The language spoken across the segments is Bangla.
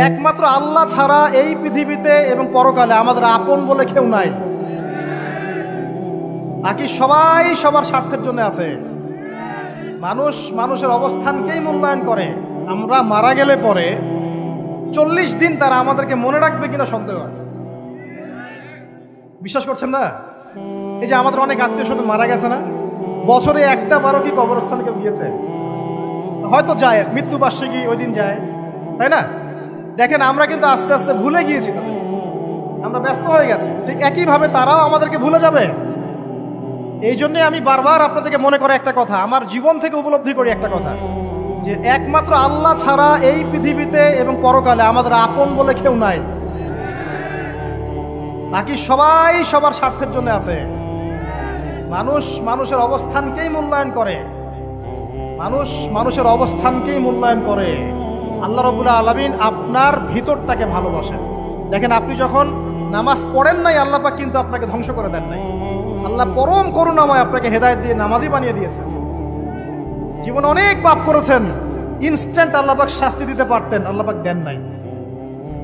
একমাত্র আল্লাহ ছাড়া এই পৃথিবীতে এবং পরকালে আমাদের আপন বলে কেউ নাই। বাকি সবাই সবার স্বার্থের জন্য আছে। মানুষ মানুষের অবস্থানকেই মূল্যায়ন করে। আমরা মারা গেলে পরে 40 দিন তারা আমাদেরকে মনে রাখবে কিনা সন্দেহ আছে। বিশ্বাস করছেন না? এই যে আমাদের অনেক আত্মীয় স্বজন মারা গেছে না, বছরে একটা বারো কি কবরস্থানে কেউ গিয়েছে? হয়তো যায়, মৃত্যুবার্ষিকী ওই দিন যায়, তাই না? দেখেন আমরা কিন্তু আস্তে আস্তে ভুলে গিয়েছি তাদের, আমরা ব্যস্ত হয়ে গেছি। ঠিক একইভাবে তারাও আমাদেরকে ভুলে যাবে। এই জন্যে আমি বারবার আপনাদেরকে মনে করে একটা কথা, আমার জীবন থেকে উপলব্ধি করি একটা কথা, যে একমাত্র আল্লাহ ছাড়া এই পৃথিবীতে এবং পরকালে আমাদের আপন বলে কেউ নাই। বাকি সবাই সবার স্বার্থের জন্য আছে। মানুষ মানুষের অবস্থানকেই মূল্যায়ন করে। মানুষ মানুষের অবস্থানকেই মূল্যায়ন করে। আল্লাহ রাব্বুল আলামিন আপনার ভিতরটাকে ভালোবাসেন। দেখেন আপনি যখন নামাজ পড়েন নাই, আল্লাহ পাক কিন্তু আপনাকে ধ্বংস করে দেন নাই। আল্লাহ পরম করুণাময় আপনাকে হেদায়েত দিয়ে নামাজি বানিয়ে দিয়েছেন। জীবনে অনেক পাপ করেছেন, ইনস্ট্যান্ট আল্লাহ পাক শাস্তি দিতে পারতেন, আল্লাহ পাক দেন নাই।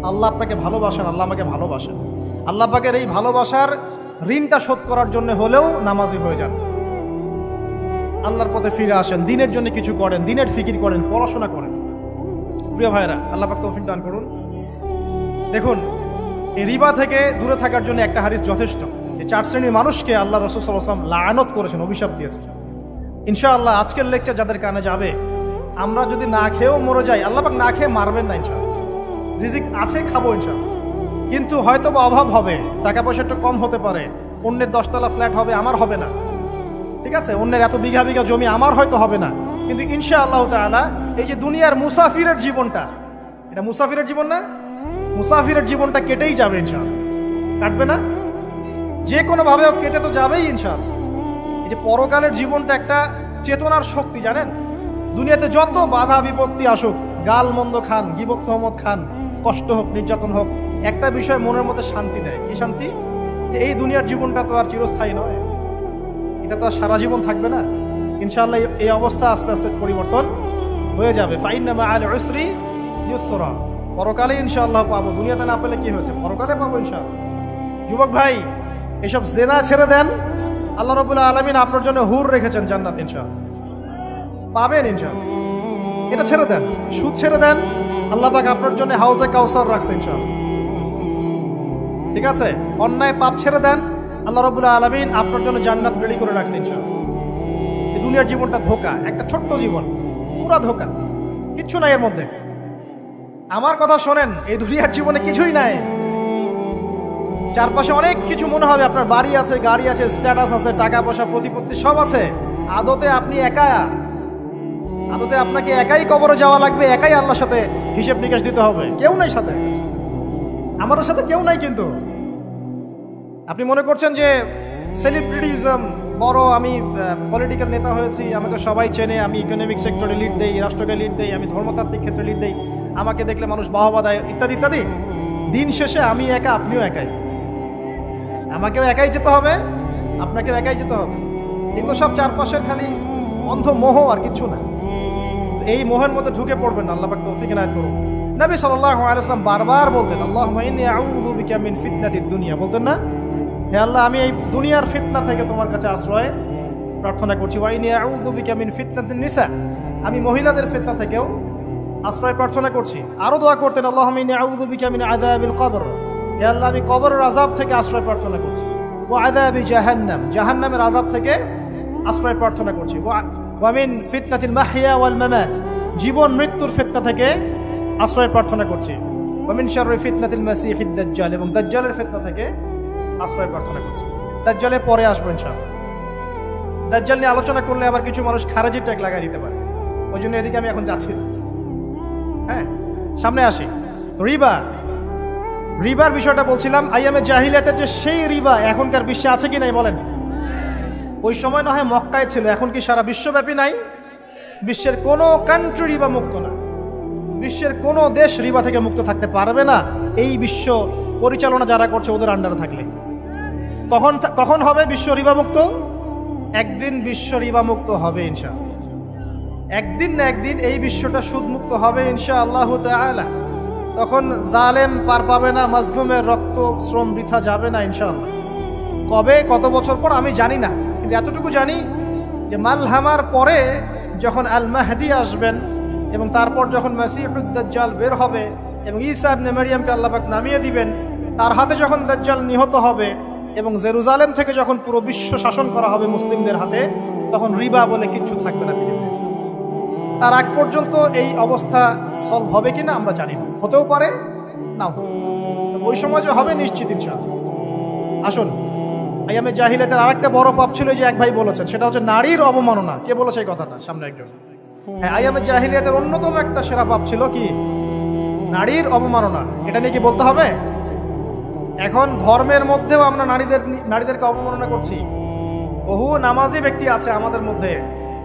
আল্লাহ আপনাকে ভালোবাসেন, আল্লাহ আমাকে ভালোবাসেন। আল্লাহ পাকের এই ভালোবাসার ঋণটা শোধ করার জন্য হলেও নামাজি হয়ে যান, আল্লাহর পথে ফিরে আসেন, দিনের জন্য কিছু করেন, দিনের ফিকির করেন, পড়াশোনা করেন। প্রিয় ভাইরা, আল্লাহ পাক তৌফিক দান করুন। দেখুন, এই রিবা থেকে দূরে থাকার জন্য একটা হাদিস যথেষ্ট। যে 4 শ্রেণীর মানুষকে আল্লাহ রাসূল সাল্লাল্লাহু আলাইহি ওয়াসাল্লাম লাআনত করেছেন, অভিশাপ দিয়েছেন। ইনশাআল্লাহ আজকের লেকচার যাদের কানে যাবে, আমরা যদি না খেয়েও মরে যাই, আল্লাহ পাক না খেয়ে মারবেন না ইনশাআল্লাহ। রিজিক আছে, খাবো ইনশাআল্লাহ। কিন্তু হয়তো বা অভাব হবে, টাকা পয়সা একটু কম হতে পারে, অন্যের 10 তলা ফ্ল্যাট হবে, আমার হবে না, ঠিক আছে? অন্যের এত বিঘা বিঘা জমি আমার হয়তো হবে না। কিন্তু ইনশাআল্লাহ তাআলা এই যে দুনিয়ার মুসাফিরের জীবনটা, এটা মুসাফিরের জীবন না? মুসাফিরের জীবনটা কেটেই যাবে ইনশাআল্লাহ। কাটবে না? যে কোনোভাবে কেটে তো যাবেই ইনশাআল্লাহ। এই যে পরকালের জীবনটা একটা চেতনার শক্তি, জানেন? দুনিয়াতে যত বাধা বিপত্তি আসুক, গাল মন্দ খান, গীবত তহমত খান, কষ্ট হোক, নির্যাতন হোক, একটা বিষয় মনের মধ্যে শান্তি দেয়। কি শান্তি? যে এই দুনিয়ার জীবনটা তো আর চিরস্থায়ী নয়, এটা তো আর সারা জীবন থাকবে না। ইনশাআল্লাহ এই অবস্থা আস্তে আস্তে পরিবর্তন হয়ে যাবে। ফাইন্না মাআল উসরি ইউসরা, পরকালে ইনশাআল্লাহ পাবো। দুনিয়াতে না পেলে কি হয়েছে, পরকালে পাবো ইনশাআল্লাহ। যুবক ভাই, এসব জেনা ছেড়ে দেন, আল্লাহ রাব্বুল আলামিন আপনার জন্য হুর রেখেছেন জান্নাত, ইনশাআল্লাহ পাবেন ইনশাআল্লাহ। এটা ছেড়ে দেন, সুদ ছেড়ে দেন, আল্লাহ পাক আপনার জন্য হাউজে কাউসার রাখছে ইনশাআল্লাহ, ঠিক আছে? অন্যায় পাপ ছেড়ে দেন, আল্লাহ রাব্বুল আলামিন আপনার জন্য জান্নাত রেডি করে রাখছে ইনশাআল্লাহ। এই দুনিয়ার জীবনটা ধোঁকা, একটা ছোট্ট জীবন, পুরা ধোঁকা, কিচ্ছু নাই এর মধ্যে। আমার কথা শোনেন, এই দুনিয়ার জীবনে কিছুই নাই। চারপাশে অনেক কিছু মনে হবে, আপনার বাড়ি আছে, গাড়ি আছে, স্ট্যাটাস আছে, টাকা পয়সা, প্রতিপত্তি সব আছে। আদতে আপনি একা, আদতে আপনাকে একাই কবরে যাওয়া লাগবে, একাই আল্লাহর সাথে হিসেব নিকাশ দিতে হবে। কেউ নাই সাথে, আমাদের সাথে কেউ নাই। কিন্তু আপনি মনে করছেন যে সেলিব্রিটিজম, বড় আমি পলিটিক্যাল নেতা হয়েছি, আমাকে সবাই চেনে, আমি ইকোনমিক সেক্টরে লিড দেই, রাষ্ট্রকে লিড দেই, আমি ধর্মতাত্ত্বিক ক্ষেত্রে লিড দেই, আমাকে দেখলে মানুষ বাহবা দেয়, ইত্যাদি ইত্যাদি। দিন শেষে আমি একা, আপনিও একাই, আমাকেও একাই যেতে হবে, আপনাকেও একাই যেতে হবে। এগুলো সব চারপাশের খালি অন্ধ মোহ, আর কিছু না। এই মোহের মধ্যে ঢুকে পড়বেন না, আল্লাহ পাক তৌফিক ইনায়াত করুন। নবী সাল্লাল্লাহু আলাইহি ওয়াসাল্লাম বারবার বলতেন, আল্লাহুম্মা ইন্নী আউযু বিকা মিন ফিতনাতিদ দুনিয়া, বলতেন না? হে আল্লাহ, আমি এই দুনিয়ার ফিতনা থেকে তোমার কাছে আশ্রয় প্রার্থনা করছি। ওয়া ইন্নী আউযু বিকা মিন ফিতনাতিন নিসা, আমি মহিলাদের ফিতনা থেকেও আশ্রয় প্রার্থনা করছি। আরো দোয়া করতেন, আল্লাহুম্মা ইন্নী আউযু বিকা মিন আযাবিল কবর, হে আল্লাহ, আমি কবরের আযাব থেকে আশ্রয় প্রার্থনা করছি। ওয়া আযাবি জাহান্নাম, জাহান্নামের আযাব থেকে আশ্রয় প্রার্থনা করছি। ওয়া মিন ফিতনাতিল মাহইয়া ওয়াল মামাত, জীবন মৃত্যুর ফিতনা থেকে আশ্রয় প্রার্থনা করছি। ওয়া মিন শাররি ফিতনাতিল মাসিহিদ দাজ্জাল, এবং দাজ্জালের ফিতনা থেকে আশ্রয় প্রার্থনা করছি। দাজ্জালে পরে আসবো ইনশাআল্লাহ। দাজ্জাল নিয়ে আলোচনা করলে আবার কিছু মানুষ খারাজি ট্যাগ লাগাই দিতে পারে, ওই জন্য এদিকে আমি এখন যাচ্ছি। হ্যাঁ, সামনে আসি। তো রিবার বিষয়টা বলছিলাম। আইয়ামে জাহিলিয়াতের যে সেই রিবা এখনকার বিশ্বে আছে কি নাই বলেন? ওই সময় না হয় মক্কায় ছিল, এখন কি সারা বিশ্বব্যাপী নাই? বিশ্বের কোনো কান্ট্রি রিবা মুক্ত না, বিশ্বের কোনো দেশ রিবা থেকে মুক্ত থাকতে পারবে না, এই বিশ্ব পরিচালনা যারা করছে ওদের আন্ডারে থাকলে। কখন হবে বিশ্ব রিবা মুক্ত? একদিন বিশ্ব রিবা মুক্ত হবে ইনশাআল্লাহ। একদিন না একদিন এই বিশ্বটা সুদ মুক্ত হবে ইনশাআল্লাহু তাআলা। তখন জালেম পার পাবে না, মাজলুমের রক্ত শ্রম বৃথা যাবে না ইনশাআল্লাহ। কবে কত বছর পর আমি জানি না, কিন্তু এতটুকু জানি যে মালহামার পরে যখন আল মাহদি আসবেন এবং তারপর যখন মাসিহুদ দাজ্জাল বের হবে এবং ঈসা ইবনে মারইয়ামকে আল্লাহ পাক নামিয়ে দিবেন, তার হাতে যখন দাজ্জাল নিহত হবে এবং জেরুজালেম থেকে যখন পুরো বিশ্ব শাসন করা হবে মুসলিমদের হাতে, তখন রিবা বলে কিচ্ছু থাকবে না পৃথিবীতে। তার আগ পর্যন্ত এই অবস্থা সলভ হবে কিনা আমরা জানি না, হতেও পারে নাও হবে। ওই সময় যে হবে নিশ্চিত ইনশাআল্লাহ। আসুন, আইয়ামে জাহিলিয়াতের আরেকটা বড় পাপ ছিল যে এক ভাই বলেছেন, সেটা হচ্ছে নারীর অবমাননা। কে বলেছে এই কথাটা? সামনে একজন। হ্যাঁ, আইয়ামে জাহিলিয়াতের অন্যতম একটা সেরা পাপ ছিল কি? নারীর অবমাননা। এটা নিয়ে কি বলতে হবে? এখন ধর্মের মধ্যেও আমরা নারীদেরকে অবমাননা করছি। বহু নামাজি ব্যক্তি আছে আমাদের মধ্যে,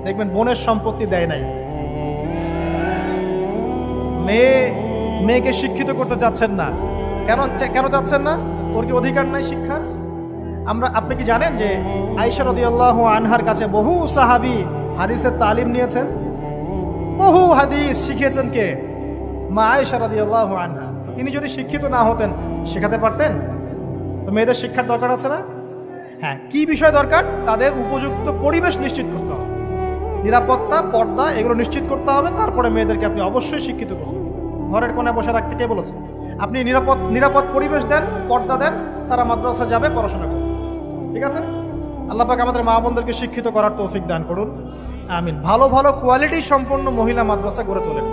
দেখবেন বোনের সম্পত্তি দেয় নাই। মেয়েকে শিক্ষিত করতে চাচ্ছেন না। কেন চাচ্ছেন না? ওর কি অধিকার নাই শিক্ষার? আপনি কি জানেন যে আয়েশা রাদিয়াল্লাহু আনহার কাছে বহু সাহাবী হাদিসের তালিম নিয়েছেন, বহু হাদিস শিখিয়েছেন কে? মা আয়েশা রাদিয়াল্লাহু আনহা। তিনি যদি শিক্ষিত না হতেন শেখাতে পারতেন? তো মেয়েদের শিক্ষার দরকার আছে না? হ্যাঁ, কি বিষয় দরকার? তাদের উপযুক্ত পরিবেশ নিশ্চিত করতে হবে, নিরাপত্তা, পর্দা এগুলো নিশ্চিত করতে হবে। তারপরে মেয়েদেরকে আপনি অবশ্যই শিক্ষিত করুন। ঘরের কোণায় বসে রাখতে কে বলেছে? আপনি নিরাপদ পরিবেশ দেন, পর্দা দেন, তারা মাদ্রাসা যাবে, পড়াশোনা করবে। ঠিক আছে? আল্লাহ পাক আমাদের মা বোনদেরকে শিক্ষিত করার তৌফিক দান করুন, আমিন। ভালো ভালো কোয়ালিটি সম্পন্ন মহিলা মাদ্রাসা গড়ে তোলেন।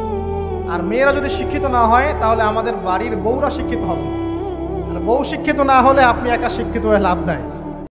আর মেয়েরা যদি শিক্ষিত না হয় তাহলে আমাদের বাড়ির বউরা শিক্ষিত হবে। আর বউ শিক্ষিত না হলে আপনি একা শিক্ষিত হয়ে লাভ নাই।